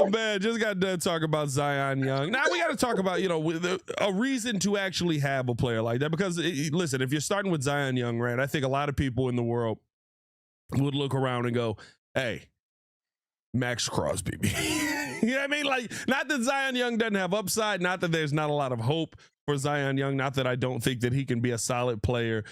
Oh man, just got done talking about Zion Young. Now we got to talk about, a reason to actually have a player like that. Because listen, if you're starting with Zion Young, right, I think a lot of people in the world would look around and go, "Hey, Max Crosby." You know what I mean? Like, not that Zion Young doesn't have upside, not that there's not a lot of hope for Zion Young, not that I don't think that he can be a solid player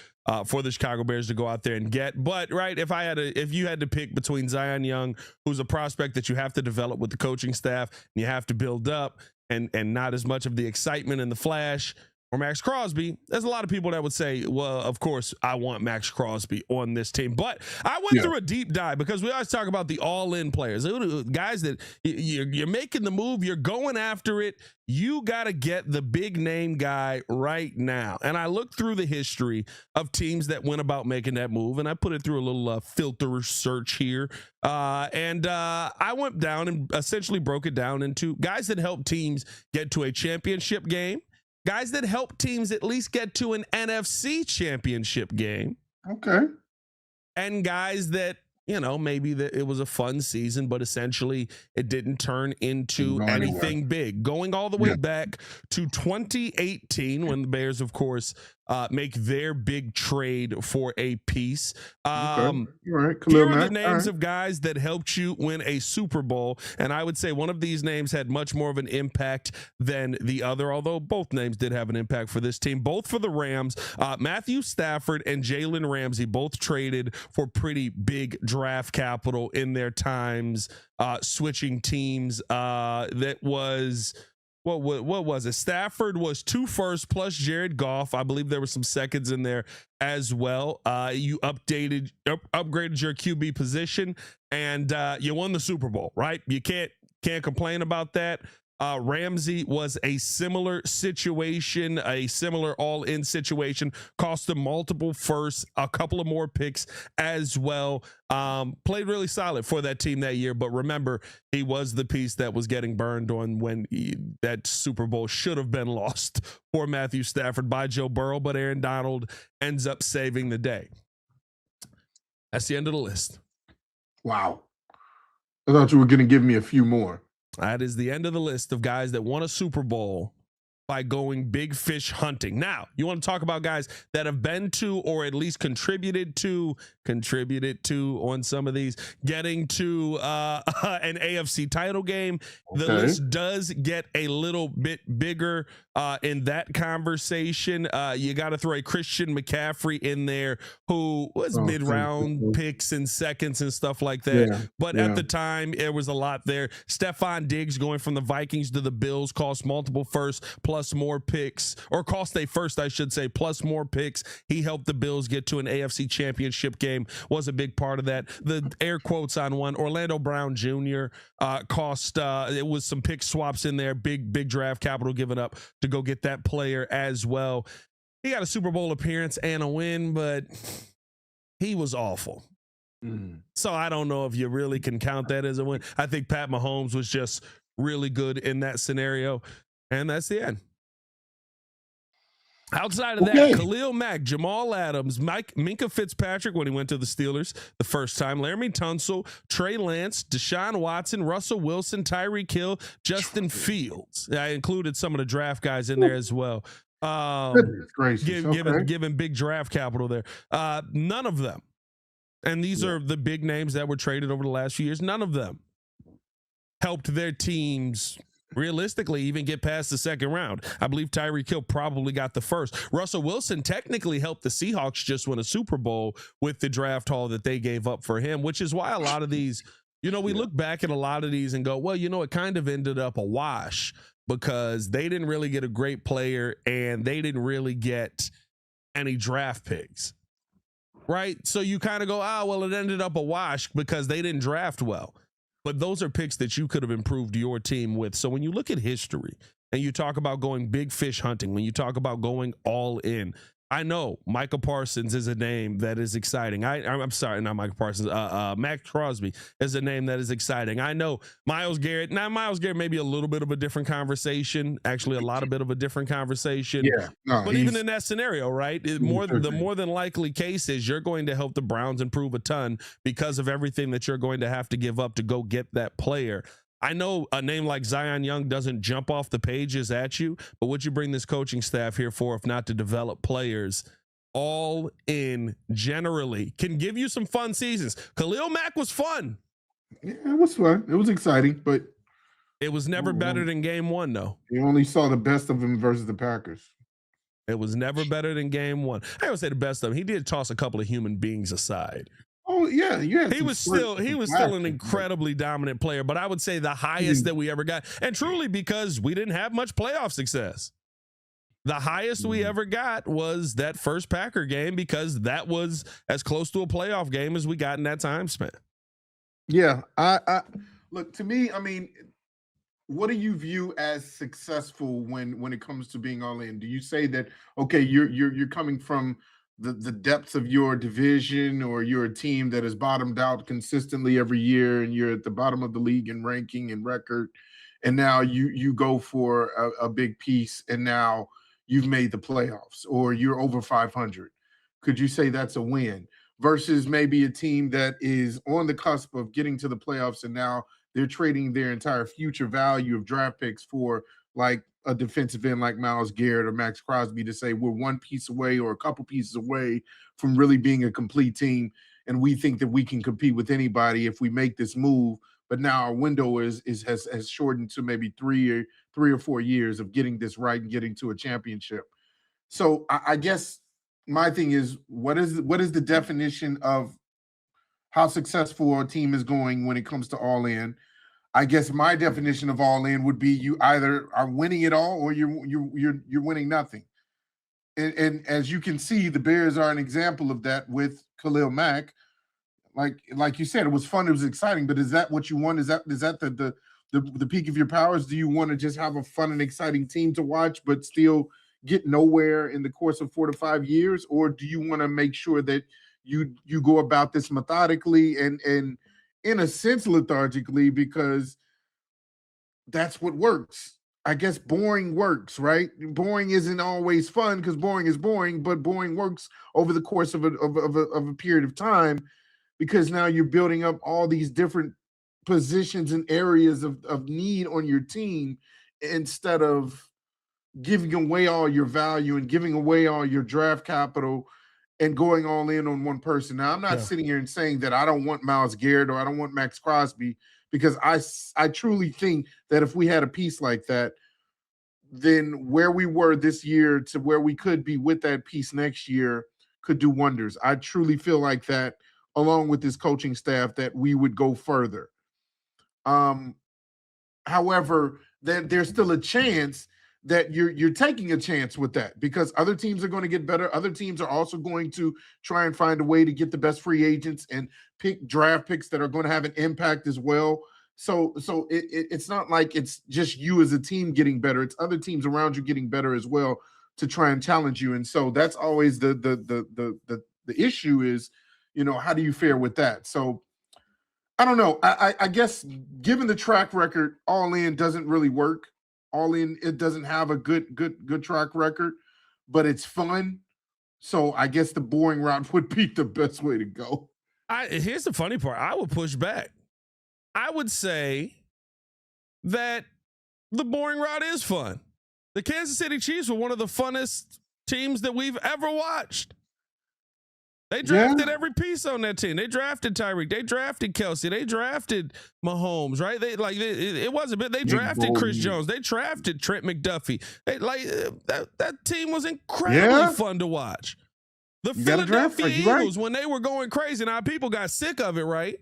for the Chicago Bears to go out there and get. But right, if you had to pick between Zion Young, who's a prospect that you have to develop with the coaching staff and you have to build up, and not as much of the excitement and the flash, or Max Crosby, there's a lot of people that would say, well, of course, I want Max Crosby on this team. But I went through a deep dive because we always talk about the all-in players, guys that you're making the move, you're going after it. You got to get the big name guy right now. And I looked through the history of teams that went about making that move, and I put it through a little filter search here. And I went down and essentially broke it down into guys that help teams get to a championship game, guys that help teams at least get to an NFC championship game. Okay. And guys that, maybe that it was a fun season, but essentially it didn't turn into anything big. Going all the way back to 2018, when the Bears, of course, make their big trade for a piece. Okay. All right. Here are the names of guys that helped you win a Super Bowl. And I would say one of these names had much more of an impact than the other, although both names did have an impact for this team, both for the Rams. Matthew Stafford and Jalen Ramsey both traded for pretty big draft capital in their times, switching teams. That was... What was it? Stafford was 2 firsts plus Jared Goff. I believe there were some seconds in there as well. You upgraded your QB position, and you won the Super Bowl, right? You can't complain about that. Ramsey was a similar situation, a similar all-in situation, cost them multiple firsts, a couple of more picks as well. Played really solid for that team that year, but remember, he was the piece that was getting burned on when that Super Bowl should have been lost for Matthew Stafford by Joe Burrow, but Aaron Donald ends up saving the day. That's the end of the list. Wow. I thought you were going to give me a few more. That is the end of the list of guys that won a Super Bowl by going big fish hunting. Now, you want to talk about guys that have been to, or at least contributed to on some of these, getting to an AFC title game. The list does get a little bit bigger in that conversation. You got to throw a Christian McCaffrey in there, who was mid-round picks and seconds and stuff like that. But at the time, there was a lot there. Stephon Diggs going from the Vikings to the Bills cost multiple firsts plus more picks, or cost a first, I should say, plus more picks. He helped the Bills get to an AFC championship game, was a big part of that. The air quotes on one, Orlando Brown Jr. Cost, it was some pick swaps in there, big draft capital given up to go get that player as well. He got a Super Bowl appearance and a win, but he was awful. So I don't know if you really can count that as a win. I think Pat Mahomes was just really good in that scenario, and that's the end. Outside of that, Khalil Mack, Jamal Adams, Minkah Fitzpatrick when he went to the Steelers the first time, Laramie Tunsil, Trey Lance, Deshaun Watson, Russell Wilson, Tyreek Hill, Justin Fields. I included some of the draft guys in there as well. Giving big draft capital there. None of them, and these are the big names that were traded over the last few years, none of them helped their teams realistically even get past the second round. I believe Tyreek Hill probably got the first. Russell Wilson technically helped the Seahawks just win a Super Bowl with the draft haul that they gave up for him, which is why a lot of these, we look back at a lot of these and go, well, it kind of ended up a wash because they didn't really get a great player and they didn't really get any draft picks, right? So you kind of go, well, it ended up a wash because they didn't draft well. But those are picks that you could have improved your team with. So when you look at history and you talk about going big fish hunting, when you talk about going all in, I know Micah Parsons is a name that is exciting. I'm sorry, not Micah Parsons. Max Crosby is a name that is exciting. I know Myles Garrett. Now, Myles Garrett may be a little bit of a different conversation. Actually, a lot of bit of a different conversation. But even in that scenario, right? The more than likely case is you're going to help the Browns improve a ton because of everything that you're going to have to give up to go get that player. I know a name like Zion Young doesn't jump off the pages at you, but what you bring this coaching staff here for, if not to develop players all in generally, can give you some fun seasons. Khalil Mack was fun. Yeah, it was fun. It was exciting, but it was never better than game one, though. You only saw the best of him versus the Packers. It was never better than game one. I would say the best of him. He did toss a couple of human beings aside. Oh yeah, yeah. He was still an incredibly dominant player, but I would say the highest that we ever got, and truly because we didn't have much playoff success. The highest we ever got was that first Packer game because that was as close to a playoff game as we got in that time span. Yeah, I look, to me, I mean, what do you view as successful when it comes to being all in? Do you say that okay, you're coming from the depths of your division, or you're a team that has bottomed out consistently every year and you're at the bottom of the league in ranking and record, and now you go for a big piece and now you've made the playoffs or you're over 500? Could you say that's a win versus maybe a team that is on the cusp of getting to the playoffs and now they're trading their entire future value of draft picks for like a defensive end like Myles Garrett or Max Crosby to say we're one piece away or a couple pieces away from really being a complete team, and we think that we can compete with anybody if we make this move. But now our window has shortened to maybe 3 or 4 years of getting this right and getting to a championship. So I guess my thing is, what is the definition of how successful a team is going when it comes to all in? I guess my definition of all in would be you either are winning it all or you're winning nothing. And as you can see, the Bears are an example of that with Khalil Mack. Like you said, it was fun, it was exciting, but is that what you want? Is that the peak of your powers? Do you want to just have a fun and exciting team to watch, but still get nowhere in the course of 4 to 5 years? Or do you want to make sure that you go about this methodically and in a sense lethargically, because that's what works? I guess boring works, right? Boring isn't always fun because boring is boring, but boring works over the course of a period of time, because now you're building up all these different positions and areas of need on your team instead of giving away all your value and giving away all your draft capital and going all in on one person. Now, I'm not sitting here and saying that I don't want Myles Garrett or I don't want Max Crosby, because I truly think that if we had a piece like that, then where we were this year to where we could be with that piece next year could do wonders. I truly feel like that, along with this coaching staff, that we would go further. However, there's still a chance that you're taking a chance with that, because other teams are going to get better. Other teams are also going to try and find a way to get the best free agents and pick draft picks that are going to have an impact as well. So it's not like it's just you as a team getting better. It's other teams around you getting better as well to try and challenge you. And so that's always the issue is, how do you fare with that? So I don't know. I guess given the track record, all in doesn't really work. All in, it doesn't have a good track record, but it's fun. So I guess the boring route would be the best way to go. Here's the funny part. I would push back. I would say that the boring route is fun. The Kansas City Chiefs were one of the funnest teams that we've ever watched. They drafted every piece on that team. They drafted Tyreek. They drafted Kelsey. They drafted Mahomes, right? It wasn't bad. They drafted Chris Jones. They drafted Trent McDuffie. That team was incredibly fun to watch. The Philadelphia Eagles, when they were going crazy, now people got sick of it, right?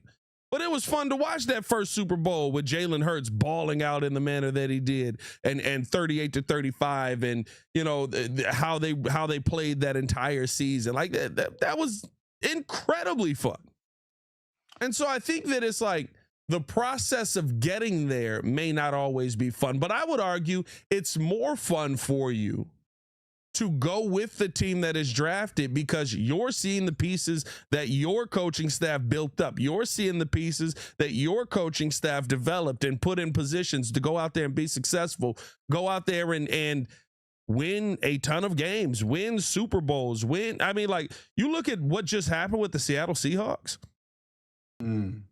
But it was fun to watch that first Super Bowl with Jalen Hurts balling out in the manner that he did, and 38-35, and how they played that entire season. Like that was incredibly fun. And so I think that it's like the process of getting there may not always be fun, but I would argue it's more fun for you to go with the team that is drafted, because you're seeing the pieces that your coaching staff built up. You're seeing the pieces that your coaching staff developed and put in positions to go out there and be successful, go out there and win a ton of games, win Super Bowls, you look at what just happened with the Seattle Seahawks.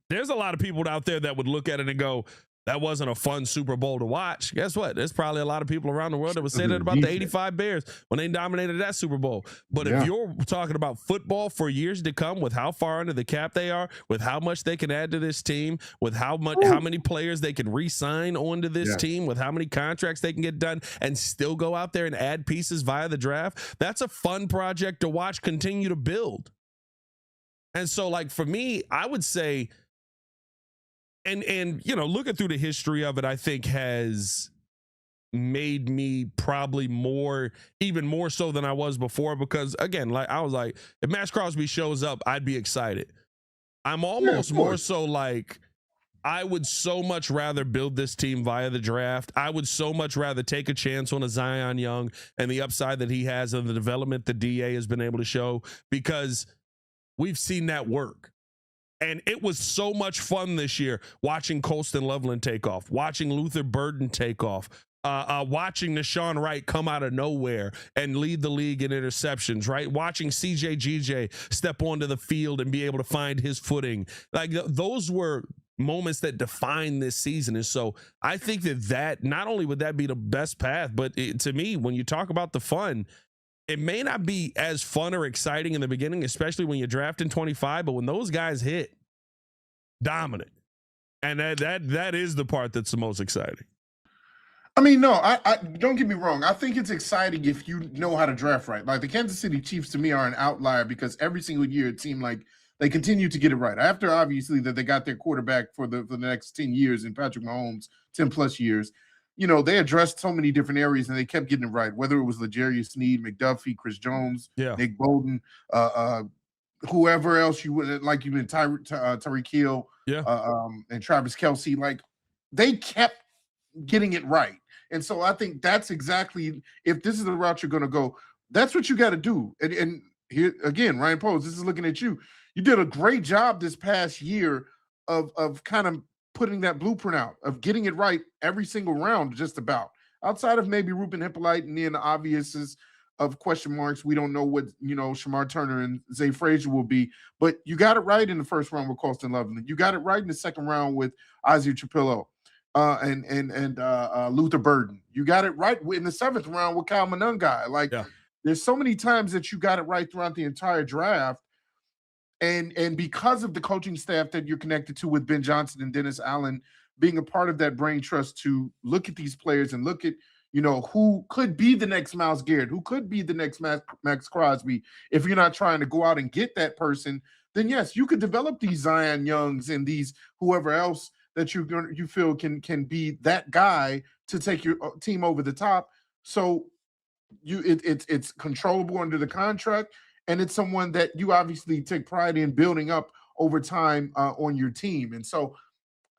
There's a lot of people out there that would look at it and go, that wasn't a fun Super Bowl to watch. Guess what? There's probably a lot of people around the world that would say that about the 85 Bears when they dominated that Super Bowl. But if you're talking about football for years to come, with how far under the cap they are, with how much they can add to this team, with how many players they can re-sign onto this team, with how many contracts they can get done and still go out there and add pieces via the draft, that's a fun project to watch continue to build. And so, like, for me, I would say, and you know, looking through the history of it, I think has made me probably even more so than I was before, because again, like I was like, if Max Crosby shows up, I'd be excited. I'm almost more so like, I would so much rather build this team via the draft. I would so much rather take a chance on a Zion Young and the upside that he has and the development the DA has been able to show, because we've seen that work. And it was so much fun this year watching Colston Loveland take off, watching Luther Burden take off, watching Nashawn Wright come out of nowhere and lead the league in interceptions, right? Watching CJ GJ step onto the field and be able to find his footing. Like, those were moments that define this season. And so I think that not only would that be the best path, but to me, when you talk about the fun, it may not be as fun or exciting in the beginning, especially when you're drafting 25, but when those guys hit, dominant. And that is the part that's the most exciting. I mean, no, I don't get me wrong. I think it's exciting if you know how to draft right. Like, the Kansas City Chiefs to me are an outlier, because every single year it seemed like they continue to get it right. After, obviously, that they got their quarterback for the next 10 years in Patrick Mahomes, 10 plus years. You know, they addressed so many different areas and they kept getting it right, whether it was L'Jarius Sneed, McDuffie, Chris Jones, Nick Bolton, whoever else you would like, you been Tyreek Hill, and Travis Kelce. Like, they kept getting it right. And so I think that's exactly, if this is the route you're going to go, that's what you got to do. And here again, Ryan Poles, this is looking at you. You did a great job this past year of kind of putting that blueprint out, of getting it right every single round, just about. Outside of maybe Ruben Hippolyte and then the obviouses of question marks, we don't know what, you know, Shamar Turner and Zay Frazier will be, but you got it right in the first round with Colston Loveland. You got it right in the second round with Isaiah Trapillo and Luther Burden. You got it right in the seventh round with Kyle Monangai. Like, there's so many times that you got it right throughout the entire draft. And because of the coaching staff that you're connected to with Ben Johnson and Dennis Allen being a part of that brain trust to look at these players and look at, you know, who could be the next Myles Garrett, who could be the next Max Crosby. If you're not trying to go out and get that person, then yes, you could develop these Zion Youngs and these whoever else that you feel can be that guy to take your team over the top. So it's controllable under the contract. And it's someone that you obviously take pride in building up over time on your team. And so,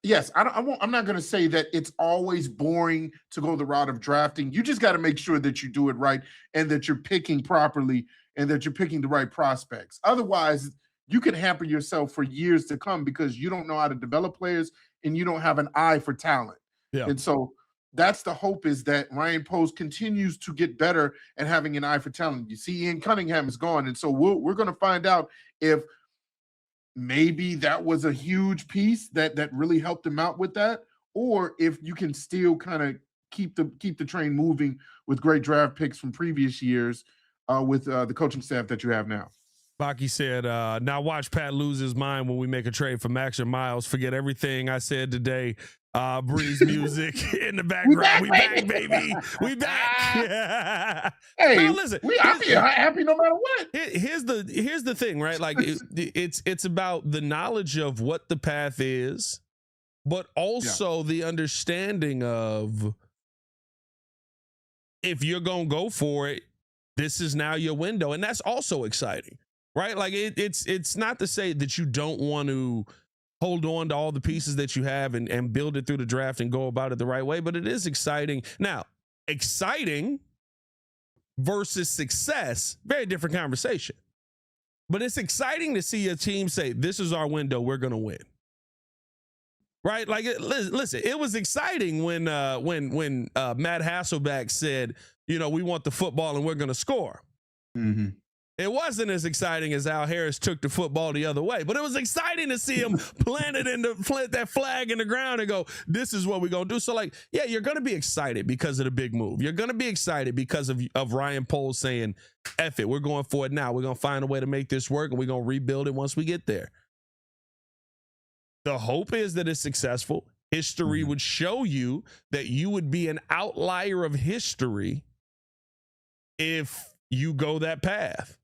yes, I'm not going to say that it's always boring to go the route of drafting. You just got to make sure that you do it right and that you're picking properly and that you're picking the right prospects. Otherwise, you can hamper yourself for years to come because you don't know how to develop players and you don't have an eye for talent. And so that's the hope, is that Ryan Post continues to get better at having an eye for talent. You see, Ian Cunningham is gone. And so we're going to find out if maybe that was a huge piece that really helped him out with that, or if you can still kind of keep the train moving with great draft picks from previous years with the coaching staff that you have now. Baki said, now watch Pat lose his mind when we make a trade for Max or Miles. Forget everything I said today. Breeze music in the background. We back, baby. We back. Hey, now, listen, we happy no matter what. Here's the thing, right? Like, it's about the knowledge of what the path is, but also the understanding of, if you're gonna go for it, this is now your window, and that's also exciting, right? Like, it's not to say that you don't want to hold on to all the pieces that you have and build it through the draft and go about it the right way, but it is exciting. Now, exciting versus success, very different conversation. But it's exciting to see a team say, this is our window, we're going to win. Right? Like, listen, it was exciting when Matt Hasselbeck said, you know, we want the football and we're going to score. It wasn't as exciting as Al Harris took the football the other way, but it was exciting to see him plant that flag in the ground and go, this is what we're going to do. So, like, yeah, you're going to be excited because of the big move. You're going to be excited because of Ryan Poles saying, F it, we're going for it now. We're going to find a way to make this work, and we're going to rebuild it once we get there. The hope is that it's successful. History would show you that you would be an outlier of history if you go that path.